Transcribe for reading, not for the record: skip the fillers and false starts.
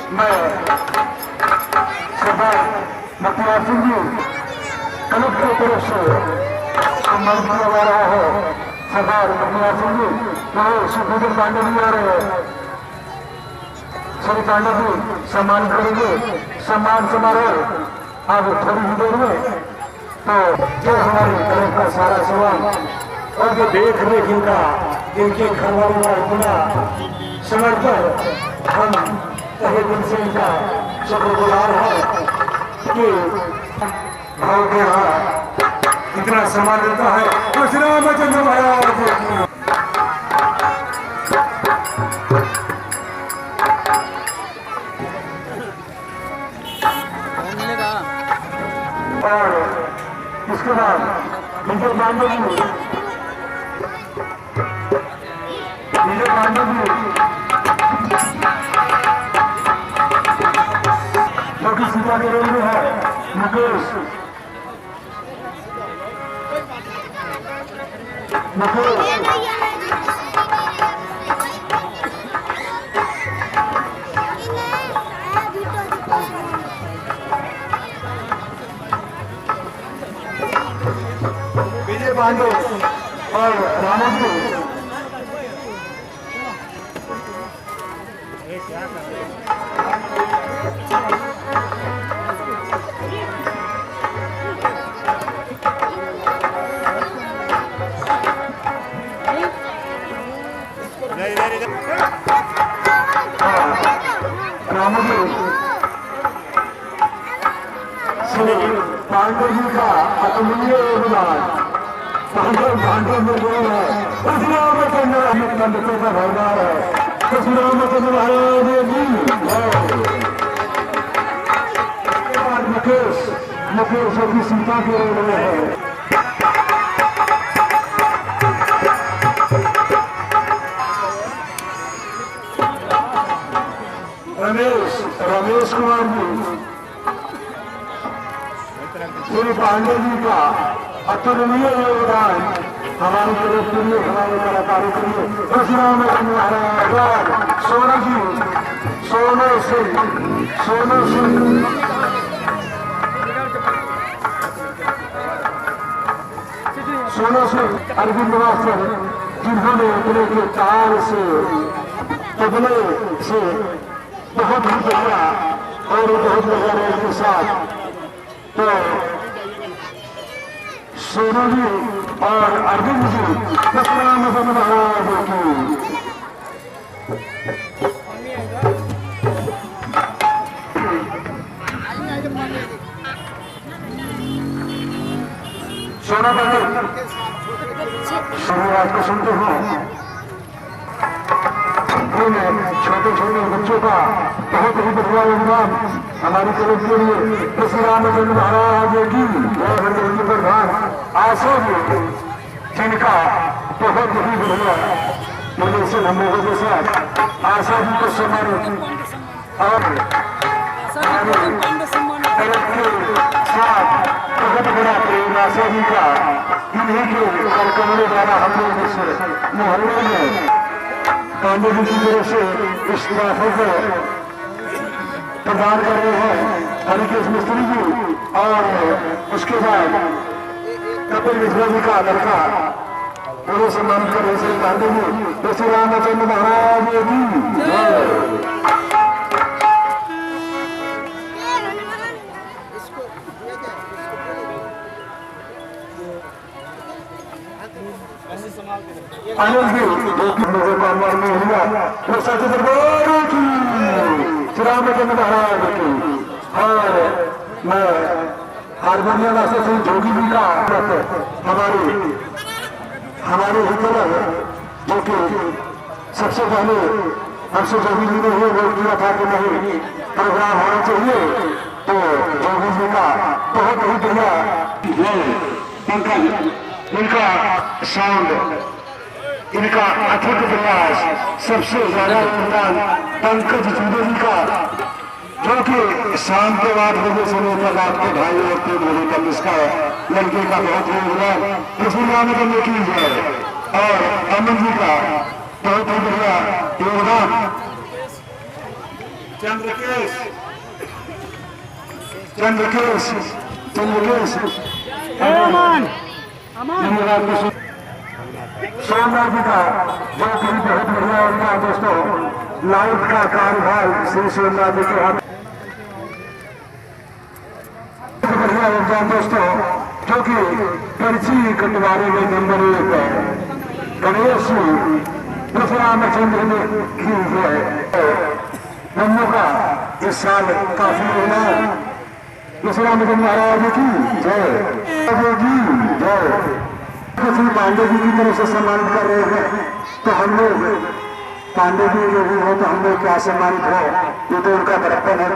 मैं सरदार मुखिया Singh G club की तरफ से सम्मान किया जा रहा है। सरदार मुखिया सिंह जी सुखविंदर पांडे जी आ रहे हैं। श्री पांडे जी सम्मान करेंगे। सम्मान समारोह अब थोड़ी ही देर में। तो जो हमारे क्लब का सारा सवाल और जो देख रेख इनका इनके घर वालों का इतना समर्पण हम तहे दिल से इनका शुक्रगुजार है कि भाव के यहाँ इतना सम्मान मिलता है। श्री रामचंद्र महाराज और इसके बाद विजय पांडे जी जो कि सीधा के रेल में है मुकेश विजय पांडे और रामू जी श्री पांडे जी का अतुल्य योगदान पांडे में जो है श्री रामचंद्र पंडितों का भरदार है। श्री रामचंद्र महाराज जी मुकेश अभी सीता के रोड में है। रमेश कुमार जी श्री पांडे जी का अतुलनीय योगदान हमारे तरफ के लिए हमारे कलाकारों के लिए। श्री रामचंद्र महाराज सोनू सिंह अरविंद वासर जिन्होंने अपने के ताल से तबले से बहुत ही बढ़िया और बहुत बढ़िया के साथ तो सोनू जी और अरविंद जी रामचंद्र महाराज की सोना पंडित शनिवार को सुनते हैं। छोटे छोटे बच्चों का बहुत ही बढ़िया योगदान हमारी तरफ के लिए। श्री रामचंद्र महाराज की जय प्रधान आशा जी जिनका बहुत ही बढ़िया प्रदर्शन हम लोगों के साथ आशा जी को सम्मानित और तरफ के साथ बहुत बड़ा प्रेम आशा जी का इन्हीं के कार्यक्रमों द्वारा हम लोग इस मोहल्ले में पांडे जी की तरफ से इस तोहफे को प्रदान कर रहे हैं हरिकेश मिस्त्री जी और उसके बाद कपिल मिश्रा जी का लड़का उन्हें सम्मानित कर रहे हैं पांडे जी। श्री रामचंद्र महाराज जी आनंद जी लोगों का अमर में हुआ वो सच दरबार की श्री रामचंद्र महाराज की। और मैं हारमोनियम वास्ते सिंह जोगी जी का हमारे हितलर जो कि सबसे पहले हमसे जोगी जी ने ये बोल दिया था कि नहीं प्रोग्राम होना चाहिए तो जोगी जी का बहुत ही बढ़िया इनका साउंड इनका अथक प्रयास सबसे ज्यादा योगदान पंकज चूड़े जी का जो कि शाम के 8 बजे से लेकर रात के 2:30 और 3 बजे तक इसका लड़के का बहुत योगदान कृष्ण रामचंद्र की है और अमन जी का बहुत ही बढ़िया योगदान चंद्रकेश चंद्रकेश चंद्रकेश सोमनाथ जी का जो कि बहुत बढ़िया होता है दोस्तों। लाइट का कार्यभार श्री सोमनाथ जी के हाथ बढ़िया होता है दोस्तों, जो कि पर्ची कटवारे में नंबर 1 है। गणेश रामचंद्र ने की है मम्मू का इस साल काफी होना। रामचंद्र महाराज की जय जी जय। श्री पांडे जी की तरफ से सम्मानित कर रहे हैं, तो हम लोग पांडे जी जो भी हो तो हम लोग क्या सम्मानित हो, ये तो उनका बड़प्पन है।